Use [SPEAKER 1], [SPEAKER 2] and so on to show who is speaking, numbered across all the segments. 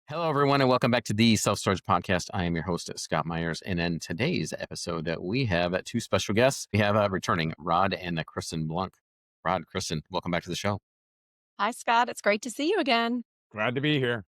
[SPEAKER 1] Hello, everyone, and welcome back to the Self Storage Podcast. I am your host, Scott Meyers. And in today's episode, we have two special guests. We have returning Rod and Christin Blunk. Rod, Christin, welcome back to the show.
[SPEAKER 2] Hi, Scott. It's great to see you again.
[SPEAKER 3] Glad to be here.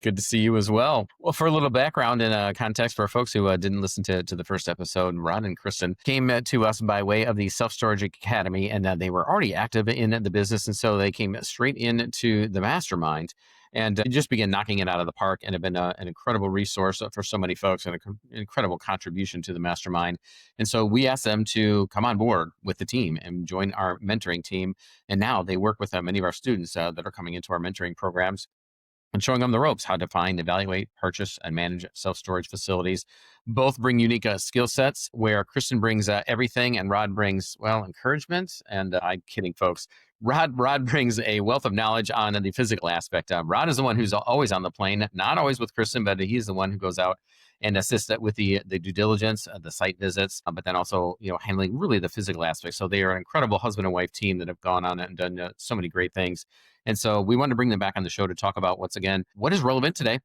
[SPEAKER 1] Good to see you as well. Well, for a little background and context for folks who didn't listen to the first episode, Rod and Christin came to us by way of the Self Storage Academy, and they were already active in the business. And so they came straight into the mastermind and just began knocking it out of the park and have been an incredible resource for so many folks and an incredible contribution to the mastermind. And so we asked them to come on board with the team and join our mentoring team. And now they work with many of our students that are coming into our mentoring programs and showing them the ropes, how to find, evaluate, purchase, and manage self-storage facilities. Both bring unique skill sets where Christin brings everything and Rod brings, well, encouragement. And I'm kidding, folks. Rod brings a wealth of knowledge on the physical aspect. Rod is the one who's always on the plane, not always with Christin, but he's the one who goes out and assists with the due diligence, the site visits, but then also, handling really the physical aspect. So they are an incredible husband and wife team that have gone on and done so many great things. And so we wanted to bring them back on the show to talk about what is relevant today.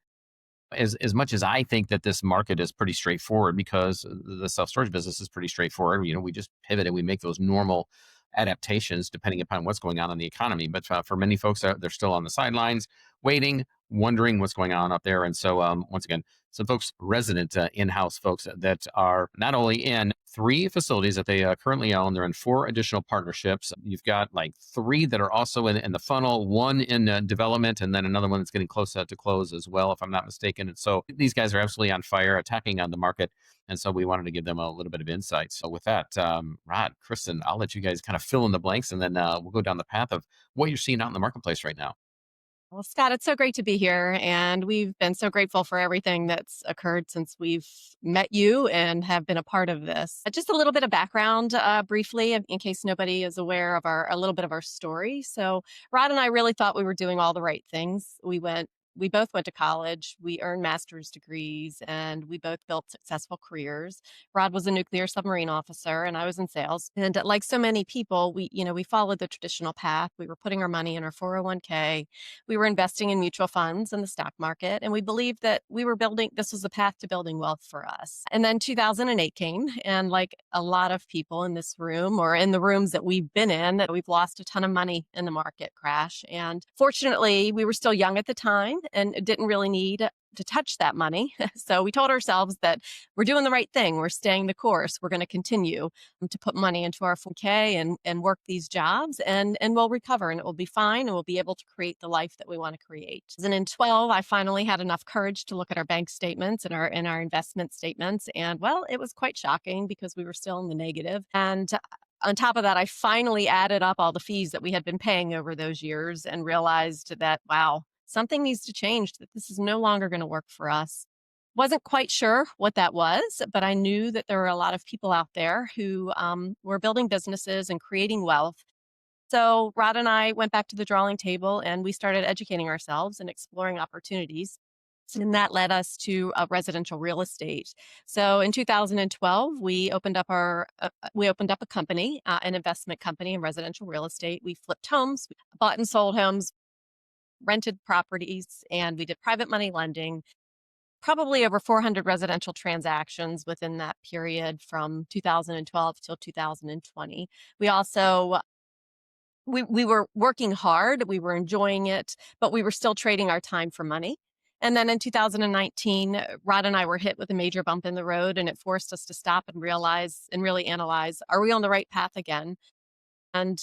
[SPEAKER 1] As much as I think that this market is pretty straightforward because the self-storage business is pretty straightforward. We just pivot and we make those normal adaptations depending upon what's going on in the economy. But for many folks, they're still on the sidelines, waiting, wondering what's going on up there. And so once again, some folks, resident in-house folks that are not only in 3 facilities that they currently own, they're in 4 additional partnerships. You've got like 3 that are also in the funnel, 1 in development, and then another one that's getting close to close as well, if I'm not mistaken. And so these guys are absolutely on fire, attacking on the market. And so we wanted to give them a little bit of insight. So with that, Rod, Christin, I'll let you guys kind of fill in the blanks, and then we'll go down the path of what you're seeing out in the marketplace right now.
[SPEAKER 2] Well, Scott, it's so great to be here. And we've been so grateful for everything that's occurred since we've met you and have been a part of this. Just a little bit of background briefly, in case nobody is aware of a little bit of our story. So Rod and I really thought we were doing all the right things. We both went to college, we earned master's degrees, and we both built successful careers. Rod was a nuclear submarine officer and I was in sales. And like so many people, we followed the traditional path. We were putting our money in our 401k. We were investing in mutual funds and the stock market. And we believed that this was the path to building wealth for us. And then 2008 came. And like a lot of people in this room or in the rooms that we've been in, we've lost a ton of money in the market crash. And fortunately, we were still young at the time and didn't really need to touch that money. So we told ourselves that we're doing the right thing. We're staying the course. We're going to continue to put money into our 4K and work these jobs and we'll recover and it will be fine and we'll be able to create the life that we want to create. And in 12, I finally had enough courage to look at our bank statements and our investment statements. And well, it was quite shocking because we were still in the negative. And on top of that, I finally added up all the fees that we had been paying over those years and realized that, wow, something needs to change, that this is no longer going to work for us. Wasn't quite sure what that was, but I knew that there were a lot of people out there who were building businesses and creating wealth. So Rod and I went back to the drawing table and we started educating ourselves and exploring opportunities. And that led us to residential real estate. So in 2012, we opened up a company, an investment company in residential real estate. We flipped homes, bought and sold homes, rented properties, and we did private money lending, probably over 400 residential transactions within that period from 2012 till 2020. We also we were working hard, we were enjoying it, but we were still trading our time for money. And then in 2019, Rod and I were hit with a major bump in the road, and it forced us to stop and realize and really analyze, are we on the right path again? And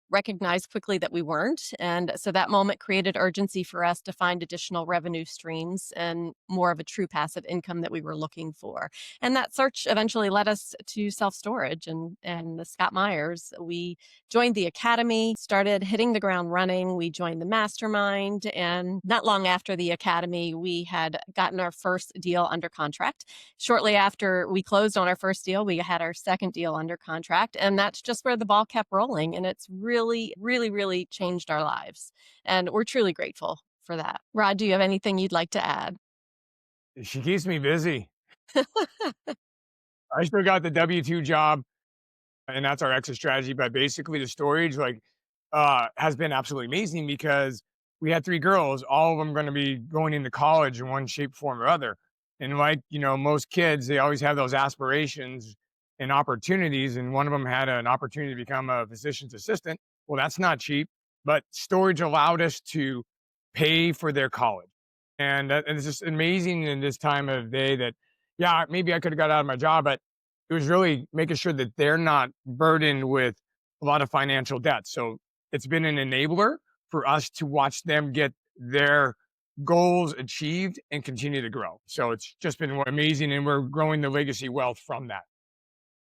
[SPEAKER 2] recognized quickly that we weren't. And so that moment created urgency for us to find additional revenue streams and more of a true passive income that we were looking for. And that search eventually led us to self-storage and the Scott Meyers. We joined the academy, started hitting the ground running. We joined the mastermind. And not long after the academy, we had gotten our first deal under contract. Shortly after we closed on our first deal, we had our second deal under contract. And that's just where the ball kept rolling. And it's really changed our lives. And we're truly grateful for that. Rod, do you have anything you'd like to add?
[SPEAKER 3] She keeps me busy. I still got the W-2 job, and that's our exit strategy. But basically, the storage has been absolutely amazing because we had 3 girls, all of them gonna be going into college in one shape, form, or other. And like, most kids, they always have those aspirations and opportunities, and one of them had an opportunity to become a physician's assistant. Well, that's not cheap, but storage allowed us to pay for their college. And it's just amazing in this time of day that, yeah, maybe I could have got out of my job, but it was really making sure that they're not burdened with a lot of financial debt. So it's been an enabler for us to watch them get their goals achieved and continue to grow. So it's just been amazing, and we're growing the legacy wealth from that.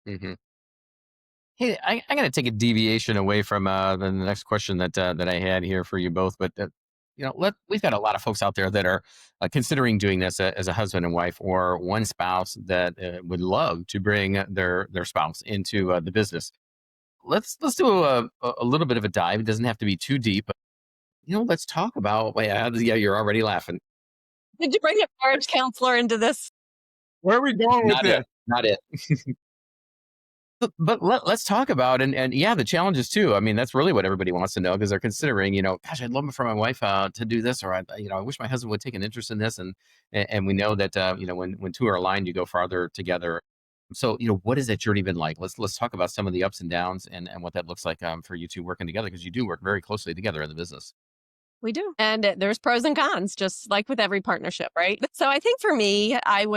[SPEAKER 1] Hmm. Hey, I got to take a deviation away from the next question that I had here for you both. But we've got a lot of folks out there that are considering doing this as a husband and wife, or one spouse that would love to bring their spouse into the business. Let's do a little bit of a dive. It doesn't have to be too deep. But, let's talk about. Well, yeah, you're already laughing.
[SPEAKER 2] Did you bring a marriage counselor into this?
[SPEAKER 3] Where are we going with
[SPEAKER 1] Not
[SPEAKER 3] this?
[SPEAKER 1] it. Not it. But let's talk about and yeah, the challenges too. I mean, that's really what everybody wants to know, because they're considering, gosh, I'd love for my wife to do this, or I wish my husband would take an interest in this, and we know that when two are aligned, you go farther together. So what has that journey been like? Let's talk about some of the ups and downs and what that looks like for you two working together, because you do work very closely together in the business.
[SPEAKER 2] We do. And there's pros and cons, just like with every partnership, right? So I think for me, I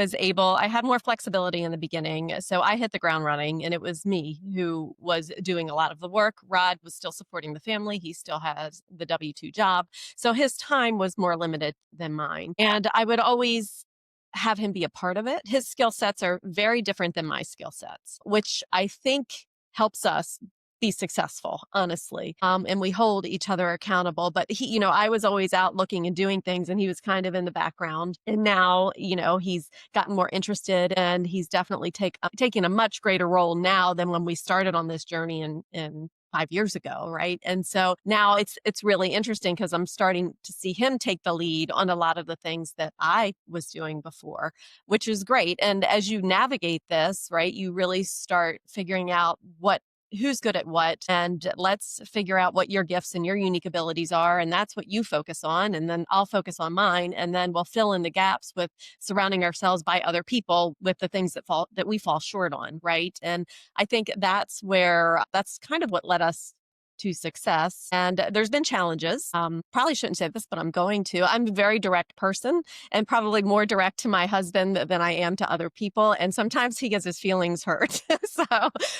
[SPEAKER 2] had more flexibility in the beginning. So I hit the ground running, and it was me who was doing a lot of the work. Rod was still supporting the family. He still has the W-2 job. So his time was more limited than mine. And I would always have him be a part of it. His skill sets are very different than my skill sets, which I think helps us be successful, honestly. And we hold each other accountable. But I was always out looking and doing things, and he was kind of in the background. And now, he's gotten more interested, and he's definitely taking a much greater role now than when we started on this journey in 5 years ago, right? And so now it's really interesting, because I'm starting to see him take the lead on a lot of the things that I was doing before, which is great. And as you navigate this, right, you really start figuring out who's good at what, and let's figure out what your gifts and your unique abilities are, and that's what you focus on, and then I'll focus on mine, and then we'll fill in the gaps with surrounding ourselves by other people with the things that we fall short on, right? And I think that's kind of what led us to success. And there's been challenges. Probably shouldn't say this, but I'm going to. I'm a very direct person, and probably more direct to my husband than I am to other people. And sometimes he gets his feelings hurt. So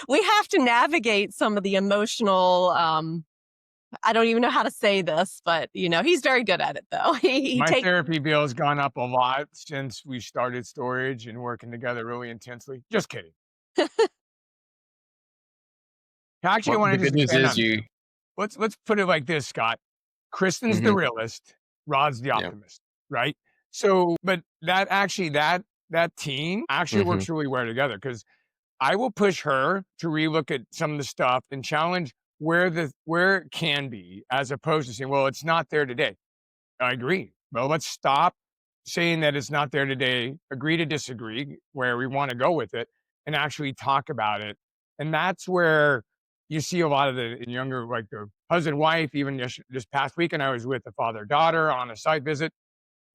[SPEAKER 2] we have to navigate some of the emotional, I don't even know how to say this, but he's very good at it, though.
[SPEAKER 3] My therapy bill has gone up a lot since we started storage and working together really intensely. Just kidding. Actually, I
[SPEAKER 1] Well,
[SPEAKER 3] want
[SPEAKER 1] the
[SPEAKER 3] to just
[SPEAKER 1] good news
[SPEAKER 3] expand
[SPEAKER 1] is
[SPEAKER 3] on. Let's put it like this, Scott. Kristen's the
[SPEAKER 1] Mhm,
[SPEAKER 3] realist, Rod's the
[SPEAKER 1] yeah.
[SPEAKER 3] optimist, right? So, but that team actually
[SPEAKER 1] Hmm.
[SPEAKER 3] works really well together, because I will push her to relook at some of the stuff and challenge where it can be, as opposed to saying, well, it's not there today. I agree. Well, let's stop saying that it's not there today, agree to disagree where we want to go with it, and actually talk about it. And that's where you see a lot of the younger, like the husband wife. Even this past weekend, I was with the father daughter on a site visit.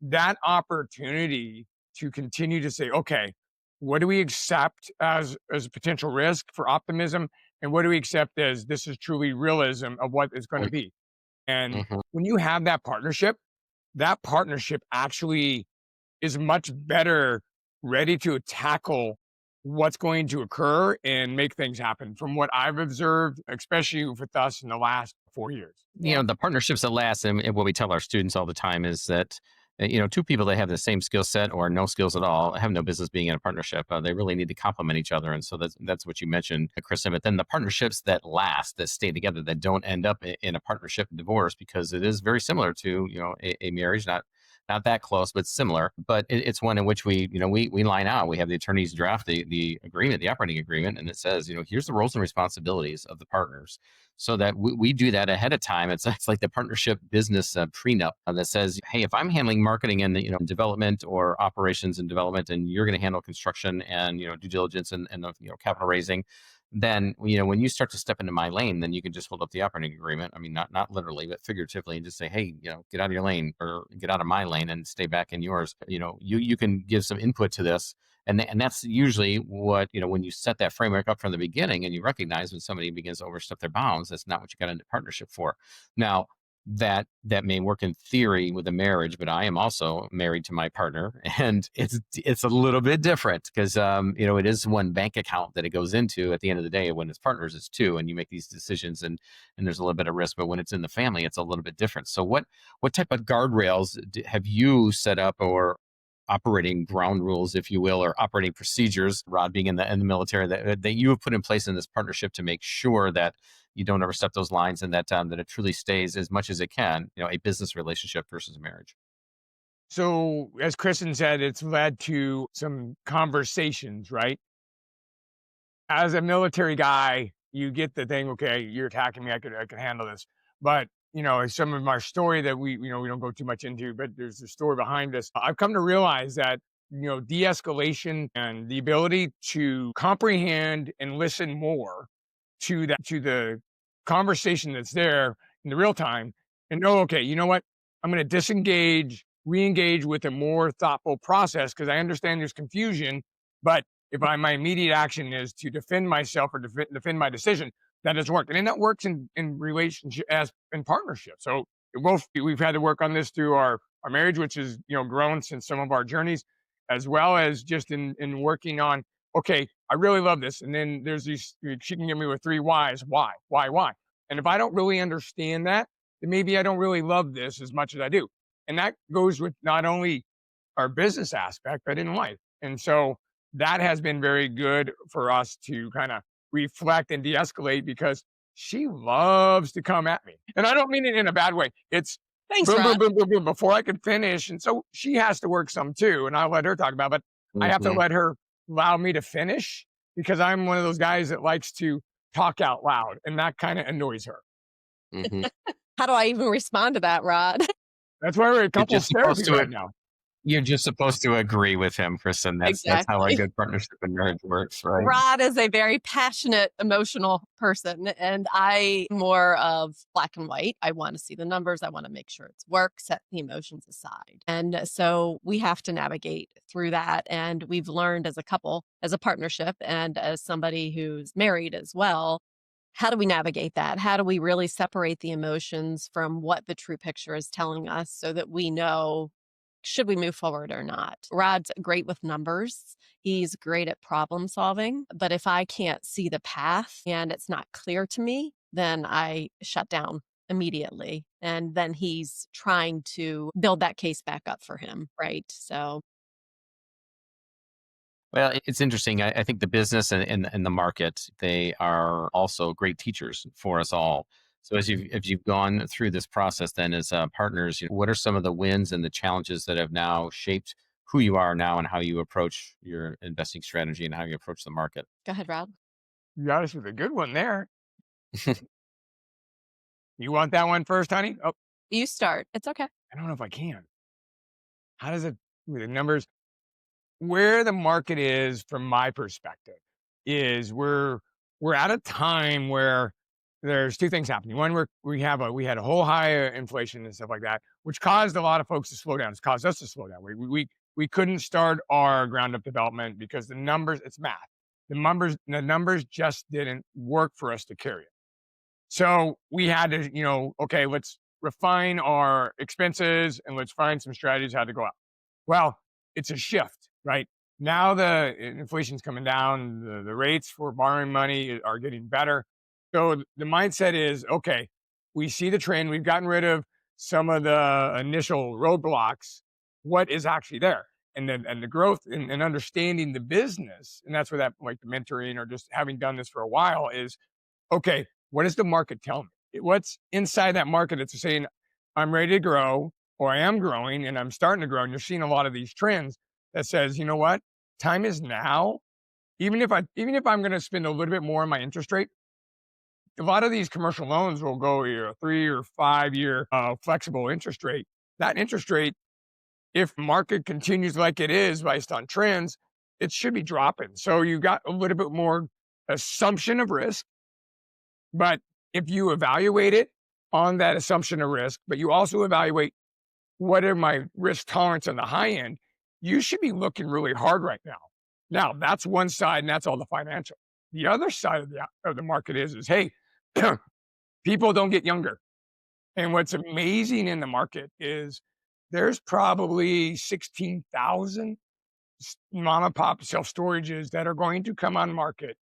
[SPEAKER 3] That opportunity to continue to say, okay, what do we accept as a potential risk for optimism, and what do we accept as this is truly realism of what it's going to be. And
[SPEAKER 1] Hmm.
[SPEAKER 3] when you have that partnership actually is much better ready to tackle what's going to occur and make things happen, from what I've observed, especially with us in the last 4 years.
[SPEAKER 2] Yeah.
[SPEAKER 1] The partnerships that last, and what we tell our students all the time is that two people that have the same skill set or no skills at all have no business being in a partnership. They really need to complement each other, and so that's what you mentioned, Kristen. But then the partnerships that last, that stay together, that don't end up in a partnership divorce, because it is very similar to a marriage, not that close, but similar. But it's one in which we line out. We have the attorneys draft the agreement, the operating agreement, and it says, here's the roles and responsibilities of the partners, so that we do that ahead of time. It's like the partnership business prenup that says, hey, if I'm handling marketing and development, or operations and development, and you're going to handle construction and due diligence and capital raising, then, when you start to step into my lane, then you can just hold up the operating agreement. I mean, not literally, but figuratively, and just say, hey, get out of your lane, or get out of my lane and stay back in yours. You can give some input to this. And that's usually what, when you set that framework up from the beginning, and you recognize when somebody begins to overstep their bounds, that's not what you got into partnership for. Now, that may work in theory with a marriage, but I am also married to my partner, and it's a little bit different, because it is one bank account that it goes into. At the end of the day, when it's partners, it's two, and you make these decisions, and there's a little bit of risk. But when it's in the family, it's a little bit different. So what type of guardrails have you set up, or operating ground rules, if you will, or operating procedures, Rod, being in the military, that you have put in place in this partnership to make sure that you don't overstep those lines, and that it truly stays, as much as it can, a business relationship versus a marriage?
[SPEAKER 3] So, as Kristen said, it's led to some conversations, right? As a military guy, you get the thing, okay, you're attacking me, I can handle this. But, some of our story that we don't go too much into, but there's a story behind this. I've come to realize that, de-escalation and the ability to comprehend and listen more to the conversation that's there in the real time, and know, okay, you know what? I'm going to disengage, re-engage with a more thoughtful process, because I understand there's confusion, but if my immediate action is to defend myself, or defend my decision, that doesn't work. And then that works in relationship, as in partnership. So we've had to work on this through our marriage, which has, grown since some of our journeys, as well as just in working on, okay, I really love this. And then there's these, she can give me with 3 whys. Why? And if I don't really understand that, then maybe I don't really love this as much as I do. And that goes with not only our business aspect, but in life. And so that has been very good for us to kind of reflect and de-escalate, because she loves to come at me. And I don't mean it in a bad way. It's
[SPEAKER 2] Thanks,
[SPEAKER 3] boom, boom,
[SPEAKER 2] Rod.
[SPEAKER 3] boom, boom, boom, before I can finish. And so she has to work some too. And I'll let her talk about it. But I have to
[SPEAKER 1] Mhm.
[SPEAKER 3] let her allow me to finish, because I'm one of those guys that likes to talk out loud. And that kind of annoys her.
[SPEAKER 1] Mhm.
[SPEAKER 2] How do I even respond to that, Rod?
[SPEAKER 3] That's why we're in
[SPEAKER 1] You're just
[SPEAKER 3] couples
[SPEAKER 1] supposed
[SPEAKER 3] therapy
[SPEAKER 1] to
[SPEAKER 3] right now.
[SPEAKER 1] You're just supposed to agree with him, Kristen. That's how a
[SPEAKER 2] Exactly.
[SPEAKER 1] good partnership and marriage works, right?
[SPEAKER 2] Rod is a very passionate, emotional person, and I more of black and white. I want to see the numbers. I want to make sure it's work, set the emotions aside. And so we have to navigate through that. And we've learned as a couple, as a partnership, and as somebody who's married as well, how do we navigate that? How do we really separate the emotions from what the true picture is telling us, so that we know, should we move forward or not? Rod's great with numbers. He's great at problem solving. But if I can't see the path and it's not clear to me, then I shut down immediately. And then he's trying to build that case back up for him. Right. So,
[SPEAKER 1] Well, it's interesting. I think the business and the market, they are also great teachers for us all. So as you've gone through this process, then, as partners, what are some of the wins and the challenges that have now shaped who you are now, and how you approach your investing strategy, and how you approach the market?
[SPEAKER 2] go ahead, Rod.
[SPEAKER 3] You got us with a good one there. You want that one first, honey? Oh,
[SPEAKER 2] You start. It's okay.
[SPEAKER 3] I don't know if I can. How does it, with the numbers? Where the market is, from my perspective, is we're at a time where there's 2 things happening. One, we had a whole high inflation and stuff like that, which caused a lot of folks to slow down. It's caused us to slow down. We couldn't start our ground up development, because the numbers, it's math. The numbers just didn't work for us to carry it. So we had to, okay, let's refine our expenses, and let's find some strategies how to go out. Well, it's a shift, right? Now the inflation's coming down, the rates for borrowing money are getting better. So the mindset is, okay, we see the trend, we've gotten rid of some of the initial roadblocks. What is actually there? And the growth and understanding the business, and that's where that, like, the mentoring, or just having done this for a while, is, okay, what does the market tell me? What's inside that market that's saying, I'm ready to grow, or I am growing and I'm starting to grow? And you're seeing a lot of these trends that says, you know what? Time is now. Even if I'm going to spend a little bit more on my interest rate, a lot of these commercial loans will go, 3 or 5 year flexible interest rate. That interest rate, if market continues like it is based on trends, it should be dropping. So you got a little bit more assumption of risk. But if you evaluate it on that assumption of risk, but you also evaluate what are my risk tolerance on the high end, you should be looking really hard right now. Now, that's one side, and that's all the financial. The other side of the market is hey, people don't get younger. And what's amazing in the market is there's probably 16,000 mom and pop self-storages that are going to come on market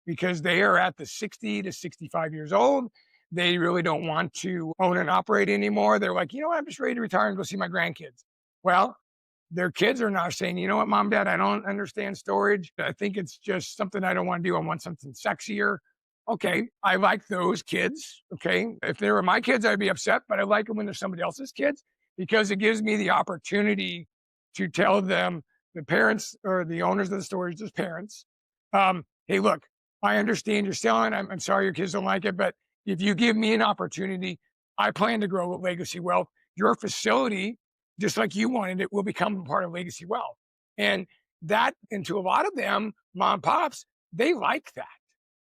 [SPEAKER 3] because they are at the 60 to 65 years old. They really don't want to own and operate anymore. They're like, you know what, I'm just ready to retire and go see my grandkids. Well, their kids are now saying, you know what, mom, dad, I don't understand storage. I think it's just something I don't want to do. I want something sexier. Okay, I like those kids. Okay, if they were my kids, I'd be upset, but I like them when they're somebody else's kids because it gives me the opportunity to tell them, the parents or the owners of the storage, as parents, hey, look, I understand you're selling. I'm sorry your kids don't like it, but if you give me an opportunity, I plan to grow legacy wealth. Your facility, just like you wanted it, will become a part of legacy wealth. And to a lot of them, mom and pops, they like that.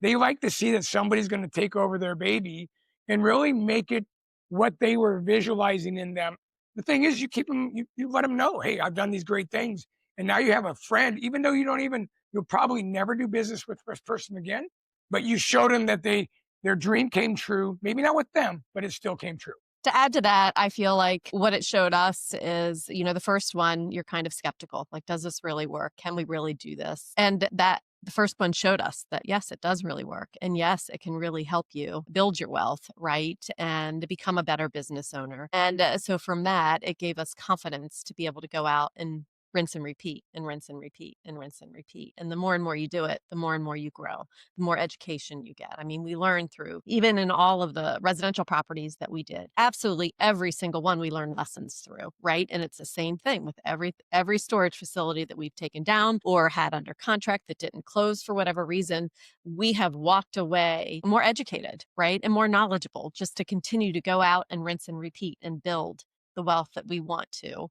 [SPEAKER 3] They like to see that somebody's going to take over their baby and really make it what they were visualizing in them. The thing is, you keep them, you let them know, hey, I've done these great things. And now you have a friend, even though you'll probably never do business with this person again, but you showed them that their dream came true. Maybe not with them, but it still came true.
[SPEAKER 2] To add to that, I feel like what it showed us is, the first one, you're kind of skeptical. Like, does this really work? Can we really do this? And that the first one showed us that, yes, it does really work. And yes, it can really help you build your wealth, right? And become a better business owner. And so from that, it gave us confidence to be able to go out and rinse and repeat and rinse and repeat and rinse and repeat. And the more and more you do it, the more and more you grow, the more education you get. I mean, we learn through, even in all of the residential properties that we did, absolutely every single one we learned lessons through, right? And it's the same thing with every storage facility that we've taken down or had under contract that didn't close for whatever reason. We have walked away more educated, right? And more knowledgeable just to continue to go out and rinse and repeat and build the wealth that we want to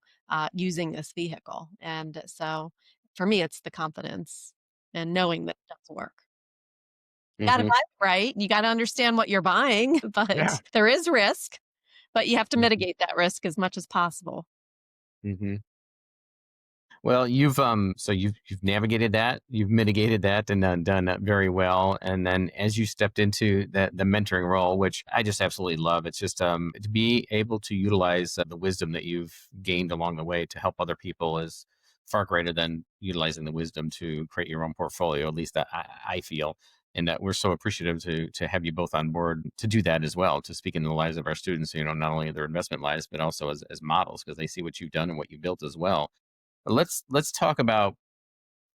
[SPEAKER 2] using this vehicle. And so for me, it's the confidence and knowing that it does work. You got to
[SPEAKER 1] Mhm.
[SPEAKER 2] buy it right. You got to understand what you're buying, but
[SPEAKER 3] Yeah.
[SPEAKER 2] there is risk, but you have to
[SPEAKER 1] Mhm.
[SPEAKER 2] mitigate that risk as much as possible.
[SPEAKER 1] Mhm. Well, you've navigated that, you've mitigated that, and done that very well. And then as you stepped into the mentoring role, which I just absolutely love, it's just to be able to utilize the wisdom that you've gained along the way to help other people is far greater than utilizing the wisdom to create your own portfolio. At least that I feel. And that we're so appreciative to have you both on board to do that as well, to speak into the lives of our students, not only their investment lives, but also as models, because they see what you've done and what you built as well. Let's talk about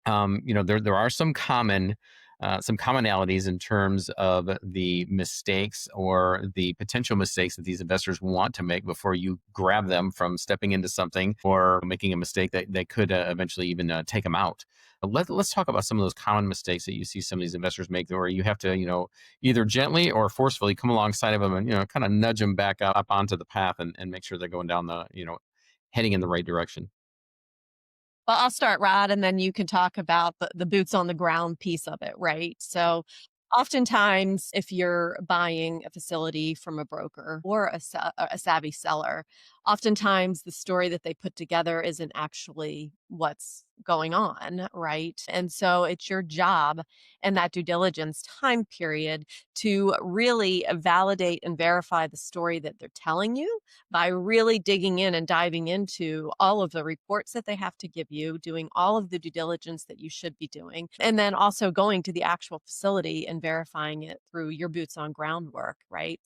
[SPEAKER 1] there are some commonalities in terms of the mistakes or the potential mistakes that these investors want to make before you grab them from stepping into something or making a mistake that could eventually even take them out. Let's talk about some of those common mistakes that you see some of these investors make, where you have to either gently or forcefully come alongside of them and kind of nudge them back up onto the path and make sure they're going down the heading in the right direction.
[SPEAKER 2] Well, I'll start, Rod, and then you can talk about the boots on the ground piece of it, right? So, oftentimes, if you're buying a facility from a broker or a savvy seller, oftentimes the story that they put together isn't actually what's going on, right? And so it's your job in that due diligence time period to really validate and verify the story that they're telling you by really digging in and diving into all of the reports that they have to give you, doing all of the due diligence that you should be doing, and then also going to the actual facility and verifying it through your boots on ground work, right?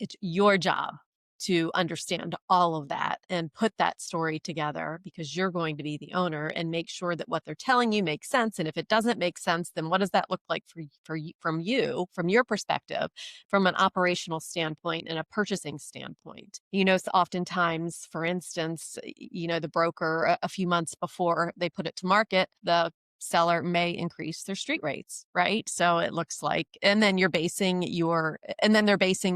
[SPEAKER 2] It's your job to understand all of that and put that story together because you're going to be the owner and make sure that what they're telling you makes sense. And if it doesn't make sense, then what does that look like from your perspective, from an operational standpoint and a purchasing standpoint? So oftentimes, for instance, the broker a few months before they put it to market, the seller may increase their street rates, right? So it looks like, and then they're basing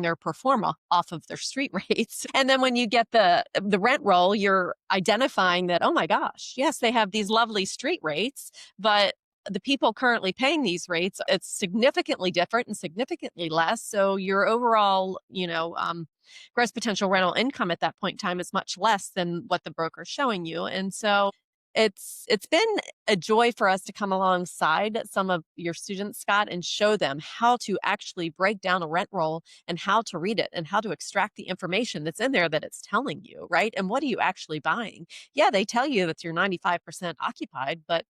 [SPEAKER 2] their pro forma off of their street rates. And then when you get the rent roll, you're identifying that, oh my gosh, yes, they have these lovely street rates, but the people currently paying these rates, it's significantly different and significantly less. So your overall, gross potential rental income at that point in time is much less than what the broker's showing you. And so it's been a joy for us to come alongside some of your students, Scott, and show them how to actually break down a rent roll and how to read it and how to extract the information that's in there that it's telling you, right? And what are you actually buying? Yeah, they tell you that you're 95% occupied, but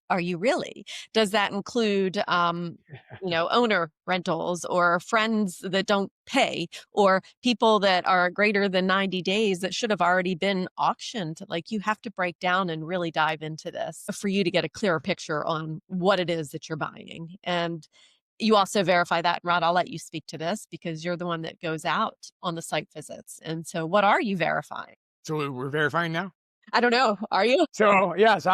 [SPEAKER 2] are you really? Does that include, owner rentals or friends that don't pay or people that are greater than 90 days that should have already been auctioned? Like, you have to break down and really dive into this for you to get a clearer picture on what it is that you're buying. And you also verify that. Rod, I'll let you speak to this because you're the one that goes out on the site visits. And so what are you verifying?
[SPEAKER 3] So we're verifying now?
[SPEAKER 2] I don't know. Are you?
[SPEAKER 3] So yes,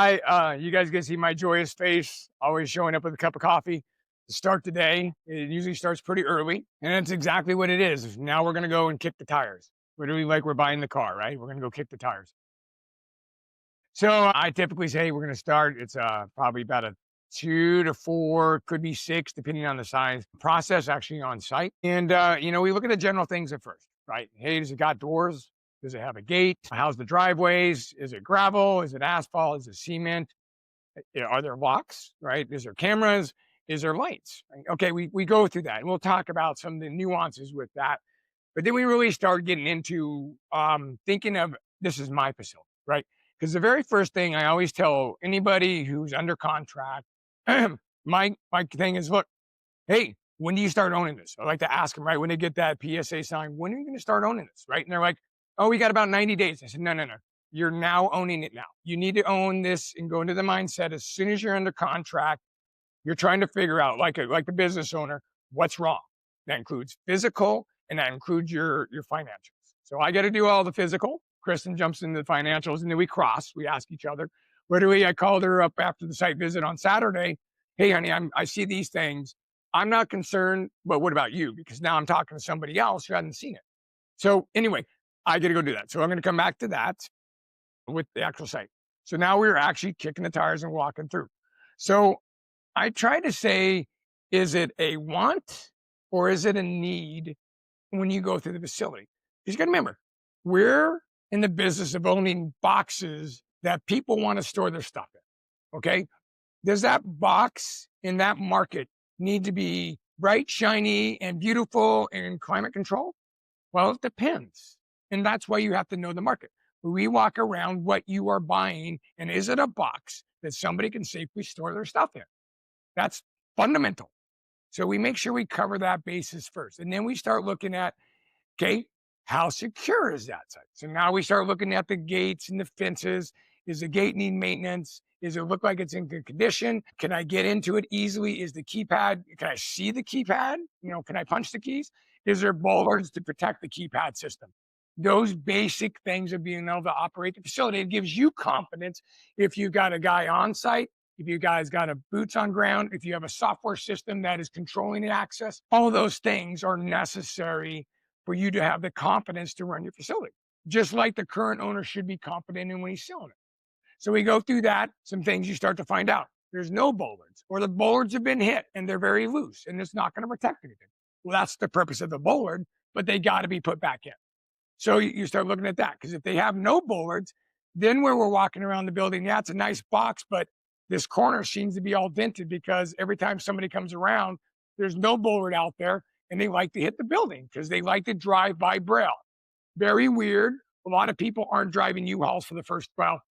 [SPEAKER 3] you guys can see my joyous face, always showing up with a cup of coffee to start the day. It usually starts pretty early, and that's exactly what it is. Now we're gonna go and kick the tires. Literally like we're buying the car, right? We're gonna go kick the tires. So I typically say we're gonna start. It's probably about a 2 to 4, could be 6, depending on the size. Process actually on site, and we look at the general things at first, right? Hey, does it got doors? Does it have a gate? How's the driveways? Is it gravel? Is it asphalt? Is it cement? Are there locks, right? Is there cameras? Is there lights? Right? Okay, we go through that, and we'll talk about some of the nuances with that. But then we really start getting into thinking of this is my facility, right? Because the very first thing I always tell anybody who's under contract, my thing is, look, hey, when do you start owning this? I like to ask them, right, when they get that PSA sign, when are you going to start owning this, right? And they're like, oh, we got about 90 days. I said, no. You're now owning it now. You need to own this and go into the mindset as soon as you're under contract, you're trying to figure out, like the business owner, what's wrong. That includes physical and that includes your financials. So I got to do all the physical. Kristen jumps into the financials and then we ask each other, I called her up after the site visit on Saturday. Hey, honey, I see these things. I'm not concerned, but what about you? Because now I'm talking to somebody else who hasn't seen it. So anyway, I got to go do that. So I'm going to come back to that with the actual site. So now we're actually kicking the tires and walking through. So I try to say, is it a want or is it a need when you go through the facility? Because you got to remember, we're in the business of owning boxes that people want to store their stuff in. Okay. Does that box in that market need to be bright, shiny, and beautiful and climate control? Well, it depends. And that's why you have to know the market. We walk around what you are buying, and is it a box that somebody can safely store their stuff in? That's fundamental. So we make sure we cover that basis first. And then we start looking at, okay, how secure is that site? So now we start looking at the gates and the fences. Does the gate need maintenance? Does it look like it's in good condition? Can I get into it easily? Is the keypad, can I see the keypad? Can I punch the keys? Is there bollards to protect the keypad system? Those basic things of being able to operate the facility, it gives you confidence if you've got a guy on site, if you guys got a boots on ground, if you have a software system that is controlling the access. All those things are necessary for you to have the confidence to run your facility, just like the current owner should be confident in when he's selling it. So we go through that, some things you start to find out. There's no bollards, or the bollards have been hit and they're very loose and it's not going to protect anything. Well, that's the purpose of the bollard, but they got to be put back in. So you start looking at that, because if they have no bollards, then where we're walking around the building, yeah, it's a nice box, but this corner seems to be all dented because every time somebody comes around, there's no bollard out there and they like to hit the building because they like to drive by Braille. Very weird. A lot of people aren't driving U-Hauls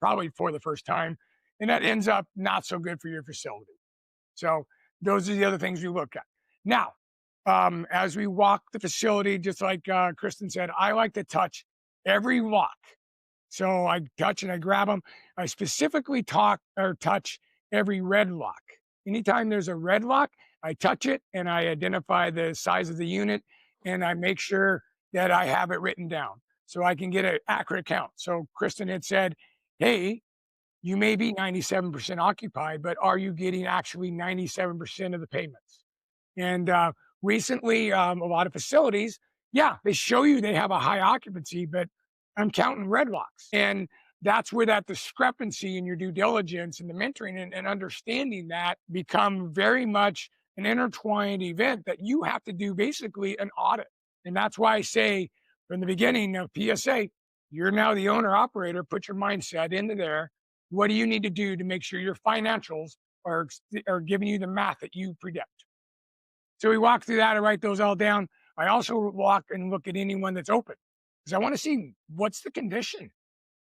[SPEAKER 3] probably for the first time. And that ends up not so good for your facility. So those are the other things we look at. Now, as we walk the facility, just like Kristen said, I like to touch every lock. So I touch and I grab them. I specifically touch every red lock. Anytime there's a red lock, I touch it and I identify the size of the unit and I make sure that I have it written down so I can get an accurate count. So Kristen had said, hey, you may be 97% occupied, but are you getting actually 97% of the payments? And recently, a lot of facilities, yeah, they show you they have a high occupancy, but I'm counting red locks. And that's where that discrepancy in your due diligence and the mentoring and understanding that become very much an intertwined event that you have to do basically an audit. And that's why I say from the beginning of PSA, you're now the owner operator, put your mindset into there. What do you need to do to make sure your financials are giving you the math that you predict? So we walk through that. I write those all down. I also walk and look at anyone that's open because I want to see what's the condition.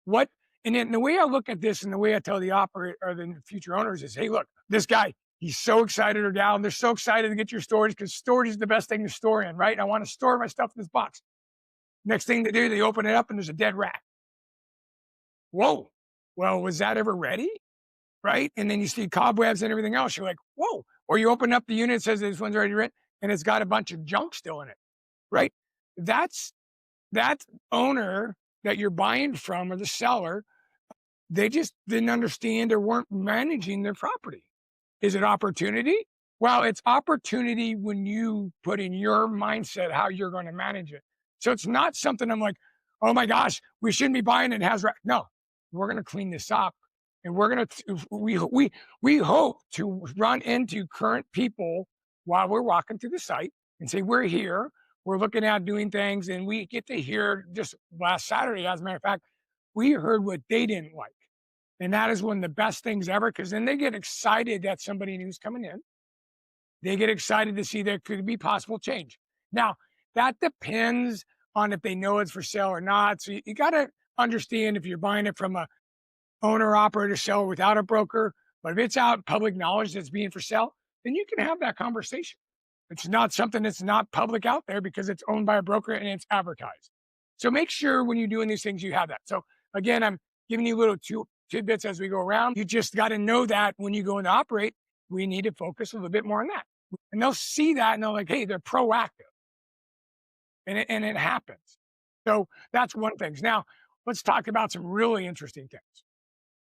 [SPEAKER 3] What and then the way I look at this and the way I tell the operator or the future owners is, hey, look, this guy, he's so excited or down. They're so excited to get your storage because storage is the best thing to store in, right? I want to store my stuff in this box. Next thing they do, they open it up and there's a dead rat. Whoa. Well, was that ever ready? Right? And then you see cobwebs and everything else. You're like, whoa. Or you open up the unit, it says this one's already rent, and it's got a bunch of junk still in it. Right? That's that owner that you're buying from or the seller, they just didn't understand or weren't managing their property. Is it opportunity? Well, it's opportunity when you put in your mindset how you're going to manage it. So it's not something I'm like, oh my gosh, we shouldn't be buying it. It has no, we're going to clean this up. And we're going to, we hope to run into current people while we're walking through the site and say, we're here, we're looking at doing things. And we get to hear just last Saturday, as a matter of fact, we heard what they didn't like. And that is one of the best things ever, because then they get excited that somebody new's coming in. They get excited to see there could be possible change. Now, that depends on if they know it's for sale or not. So you got to understand if you're buying it from a owner, operator, seller without a broker, but if it's out public knowledge that's being for sale, then you can have that conversation. It's not something that's not public out there because it's owned by a broker and it's advertised. So make sure when you're doing these things, you have that. So again, I'm giving you little tidbits as we go around. You just got to know that when you go into operate, we need to focus a little bit more on that. And they'll see that and they're like, hey, they're proactive. And it happens. So that's one thing. Now, let's talk about some really interesting things.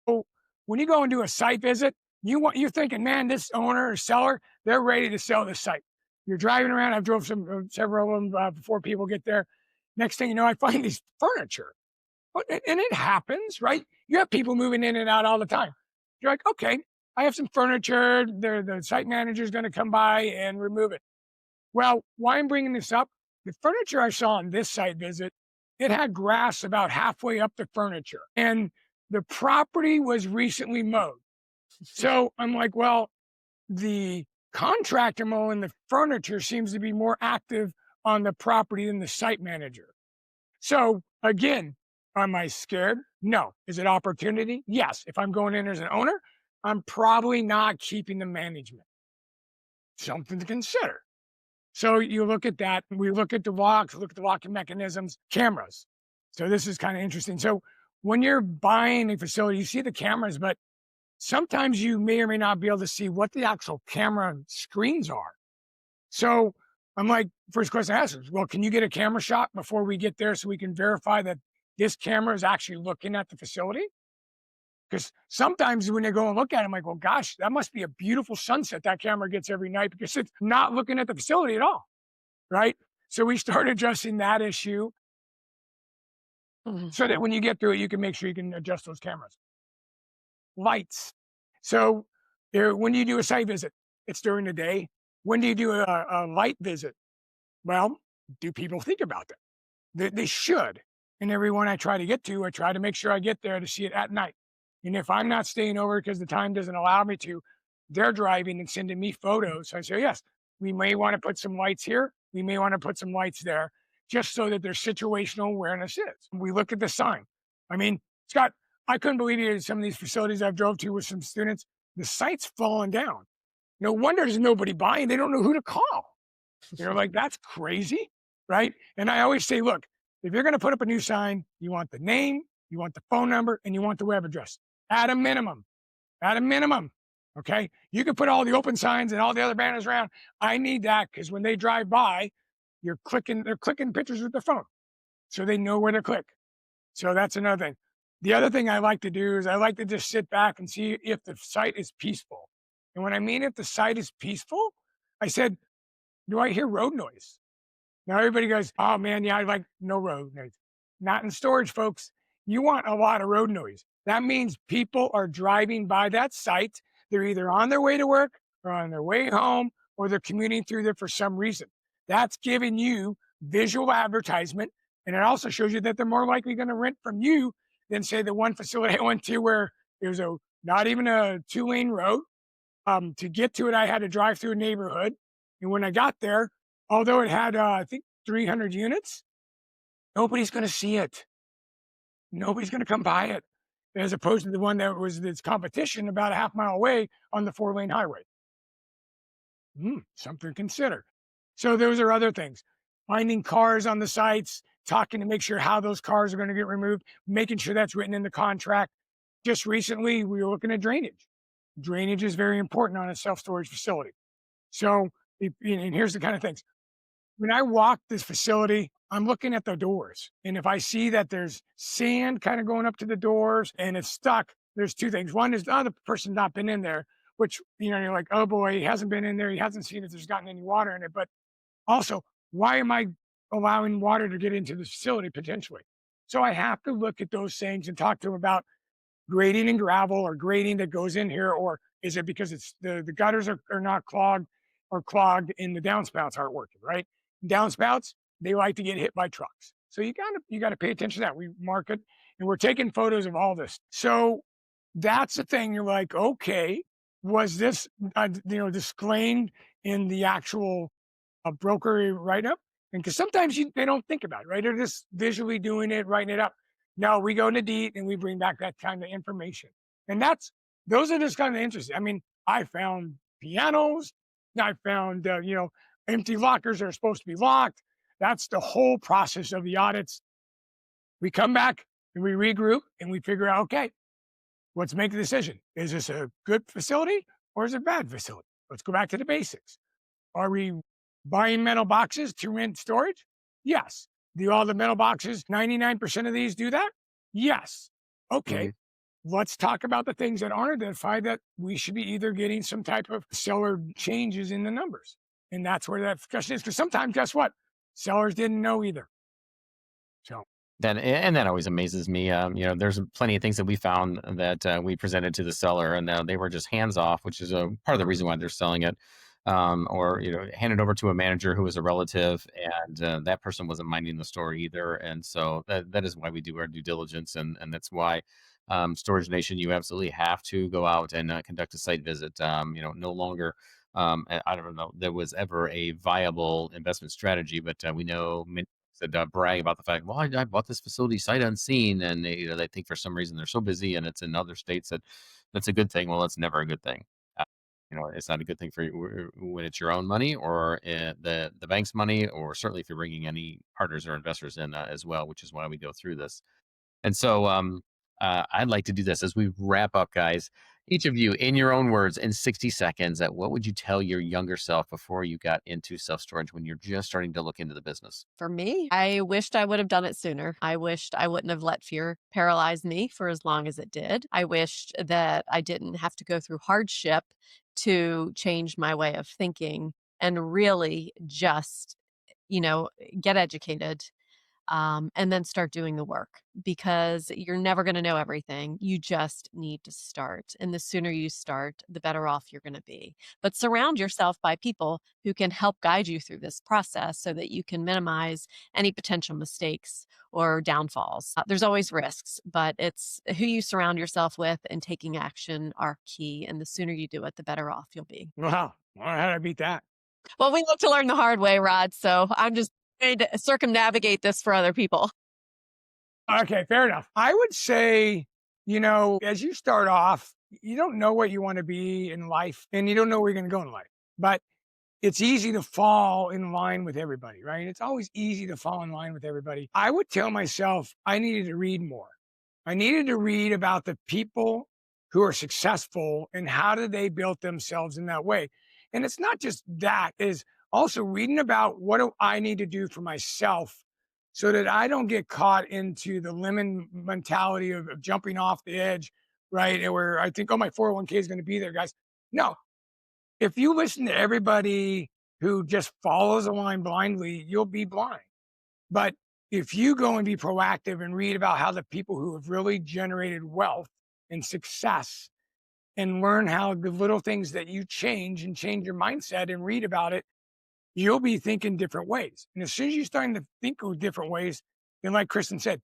[SPEAKER 3] So when you go and do a site visit, you're thinking, man, this owner or seller, they're ready to sell this site. You're driving around. I've drove several of them before people get there. Next thing you know, I find these furniture. And it happens, right? You have people moving in and out all the time. You're like, okay, I have some furniture. The site manager is going to come by and remove it. Well, why I'm bringing this up, the furniture I saw on this site visit, it had grass about halfway up the furniture. And the property was recently mowed. So I'm like, well, the contractor mowing the furniture seems to be more active on the property than the site manager. So again, am I scared? No. Is it opportunity? Yes. If I'm going in as an owner, I'm probably not keeping the management. Something to consider. So you look at that. We look at the locks, look at the locking mechanisms, cameras. So this is kind of interesting. So when you're buying a facility, you see the cameras, but sometimes you may or may not be able to see what the actual camera screens are. So I'm like, first question I ask is, well, can you get a camera shot before we get there so we can verify that this camera is actually looking at the facility? Because sometimes when they go and look at it, I'm like, well, gosh, that must be a beautiful sunset that camera gets every night because it's not looking at the facility at all, right? So we started addressing that issue so that when you get through it, you can make sure you can adjust those cameras. Lights. So when you do a site visit, it's during the day. When do you do a light visit? Well, do people think about that? They should. And everyone I try to get to, I try to make sure I get there to see it at night. And if I'm not staying over because the time doesn't allow me to, they're driving and sending me photos. So I say, yes, we may want to put some lights here. We may want to put some lights there, just so that their situational awareness is. We look at the sign. I mean, Scott, I couldn't believe it at some of these facilities I've drove to with some students. The site's falling down. No wonder there's nobody buying. They don't know who to call. They're like, that's crazy, right? And I always say, look, if you're going to put up a new sign, you want the name, you want the phone number, and you want the web address. At a minimum, okay? You can put all the open signs and all the other banners around. I need that because when they drive by, they're clicking pictures with their phone. So they know where to click. So that's another thing. The other thing I like to do is I like to just sit back and see if the site is peaceful. And when I mean if the site is peaceful, I said, do I hear road noise? Now everybody goes, oh man, yeah, I like no road noise. Not in storage, folks. you want a lot of road noise. That means people are driving by that site. They're either on their way to work or on their way home, or they're commuting through there for some reason. That's giving you visual advertisement. And it also shows you that they're more likely going to rent from you than, say, the one facility I went to where there's not even a 2-lane road. To get to it, I had to drive through a neighborhood. And when I got there, although it had, I think, 300 units, nobody's going to see it. Nobody's going to come by it, as opposed to the one that was its competition about a half mile away on the 4-lane highway. Something to consider. So those are other things. Finding cars on the sites, talking to make sure how those cars are going to get removed, making sure that's written in the contract. Just recently, we were looking at drainage. Drainage is very important on a self-storage facility. So, and here's the kind of things. When I walk this facility, I'm looking at the doors. And if I see that there's sand kind of going up to the doors and it's stuck, there's two things. One is, the person's not been in there, which, you're like, oh boy, he hasn't been in there. He hasn't seen if there's gotten any water in it. But also, why am I allowing water to get into the facility potentially? So I have to look at those things and talk to them about grading and gravel or grading that goes in here, or is it because it's the gutters are not clogged or clogged and the downspouts aren't working, right? Downspouts, they like to get hit by trucks. So you gotta pay attention to that. We mark it and we're taking photos of all this. So that's the thing. You're like, okay, was this disclaimed in the actual broker write-up? And because sometimes they don't think about it, right? They're just visually doing it, writing it up. No, we go into deep and we bring back that kind of information. And those are just kind of interesting. I mean, I found pianos. I found, empty lockers that are supposed to be locked. That's the whole process of the audits. We come back and we regroup and we figure out, okay, let's make a decision. Is this a good facility or is it a bad facility? Let's go back to the basics. Are we buying metal boxes to rent storage? Yes. Do all the metal boxes, 99% of these do that? Yes. Okay. Let's talk about the things that aren't identified that we should be either getting some type of seller changes in the numbers. And that's where that discussion is. Because sometimes, guess what? Sellers didn't know either. So
[SPEAKER 1] That always amazes me. There's plenty of things that we found that we presented to the seller, and they were just hands off, which is a part of the reason why they're selling it. Or handed over to a manager who was a relative, and that person wasn't minding the store either. And so that is why we do our due diligence, and that's why Storage Nation, you absolutely have to go out and conduct a site visit. No longer. I don't know there was ever a viable investment strategy, but we know many that brag about the fact, well, I bought this facility sight unseen, and they think for some reason they're so busy, and it's in other states that that's a good thing. Well, it's never a good thing. It's not a good thing for you when it's your own money or the bank's money, or certainly if you're bringing any partners or investors in as well, which is why we go through this. And so I'd like to do this as we wrap up, guys. Each of you, in your own words, in 60 seconds, what would you tell your younger self before you got into self-storage when you're just starting to look into the business?
[SPEAKER 2] For me, I wished I would have done it sooner. I wished I wouldn't have let fear paralyze me for as long as it did. I wished that I didn't have to go through hardship to change my way of thinking and really just, get educated, and then start doing the work, because you're never going to know everything. You just need to start. And the sooner you start, the better off you're going to be. But surround yourself by people who can help guide you through this process so that you can minimize any potential mistakes or downfalls. There's always risks, but it's who you surround yourself with and taking action are key. And the sooner you do it, the better off you'll be.
[SPEAKER 3] wow, how did I beat that?
[SPEAKER 2] Well, we love to learn the hard way, Rod. So I'm just trying to circumnavigate this for other people.
[SPEAKER 3] Okay, fair enough. I would say, as you start off, you don't know what you want to be in life and you don't know where you're going to go in life. But it's easy to fall in line with everybody, right? It's always easy to fall in line with everybody. I would tell myself I needed to read more. I needed to read about the people who are successful and how did they build themselves in that way. And it's not just that, is also reading about what do I need to do for myself so that I don't get caught into the lemon mentality of jumping off the edge, right? And where I think, oh, my 401k is going to be there, guys. No, if you listen to everybody who just follows a line blindly, you'll be blind. But if you go and be proactive and read about how the people who have really generated wealth and success and learn how the little things that you change and change your mindset and read about it, you'll be thinking different ways. And as soon as you're starting to think of different ways, then like Kristen said,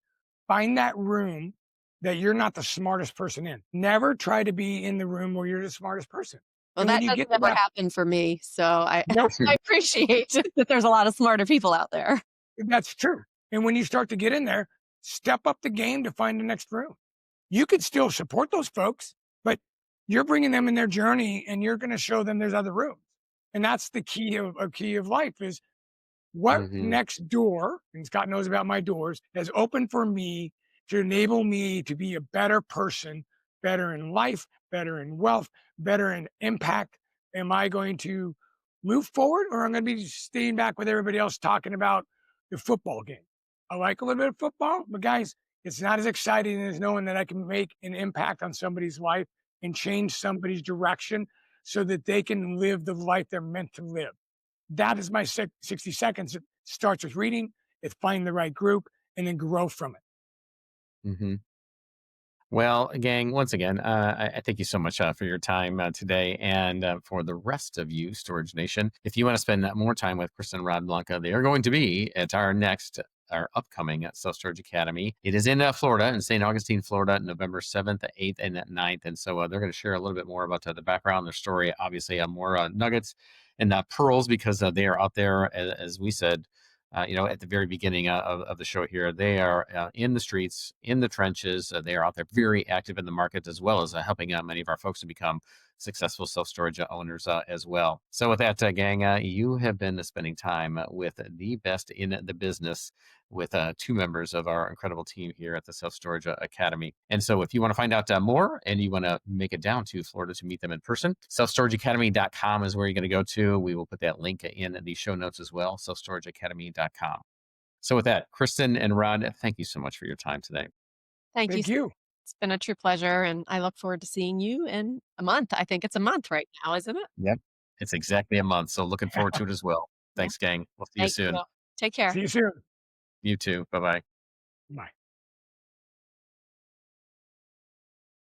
[SPEAKER 3] find that room that you're not the smartest person in. Never try to be in the room where you're the smartest person.
[SPEAKER 2] Well,
[SPEAKER 3] And when
[SPEAKER 2] that
[SPEAKER 3] you
[SPEAKER 2] doesn't
[SPEAKER 3] get to
[SPEAKER 2] ever
[SPEAKER 3] that,
[SPEAKER 2] happen for me. So I,
[SPEAKER 3] no,
[SPEAKER 2] I appreciate that there's a lot of smarter people out there.
[SPEAKER 3] that's true. And when you start to get in there, step up the game to find the next room. You could still support those folks, but you're bringing them in their journey and you're going to show them there's other rooms. And that's the key of life is what
[SPEAKER 1] Hmm.
[SPEAKER 3] next door, and Scott knows about my doors, has opened for me to enable me to be a better person, better in life, better in wealth, better in impact? Am I going to move forward or I'm going to be staying back with everybody else talking about the football game? I like a little bit of football, but guys, it's not as exciting as knowing that I can make an impact on somebody's life and change somebody's direction so that they can live the life they're meant to live. That is my 60 seconds. It starts with reading, it's finding the right group, and then grow from it.
[SPEAKER 1] Hmm. Well, gang, once again, I thank you so much for your time today, and for the rest of you, Storage Nation. If you want to spend more time with Kristen and Rod Blanca, they are going to be at our upcoming Self Storage Academy. It is in Florida, in St. Augustine, Florida, November 7th, 8th, and 9th. And so they're going to share a little bit more about the background, their story, obviously, more nuggets and pearls because they are out there, as we said, at the very beginning of the show here, they are in the streets, in the trenches. They are out there very active in the market, as well as helping many of our folks to become successful self-storage owners as well. So with that, gang, you have been spending time with the best in the business with two members of our incredible team here at the Self Storage Academy. And so if you want to find out more and you want to make it down to Florida to meet them in person, selfstorageacademy.com is where you're going to go to. We will put that link in the show notes as well, selfstorageacademy.com. So with that, Kristen and Rod, thank you so much for your time today.
[SPEAKER 2] Thank you.
[SPEAKER 3] Thank you.
[SPEAKER 2] It's been a true pleasure. And I look forward to seeing you in a month. I think it's a month right now, isn't it?
[SPEAKER 1] Yep. It's exactly a month. So looking forward to it as well.
[SPEAKER 2] Yeah.
[SPEAKER 1] Thanks, gang. We'll see you
[SPEAKER 2] Thank
[SPEAKER 1] soon.
[SPEAKER 2] you. Take care.
[SPEAKER 3] See you soon.
[SPEAKER 1] You too. Bye-bye.
[SPEAKER 3] Bye.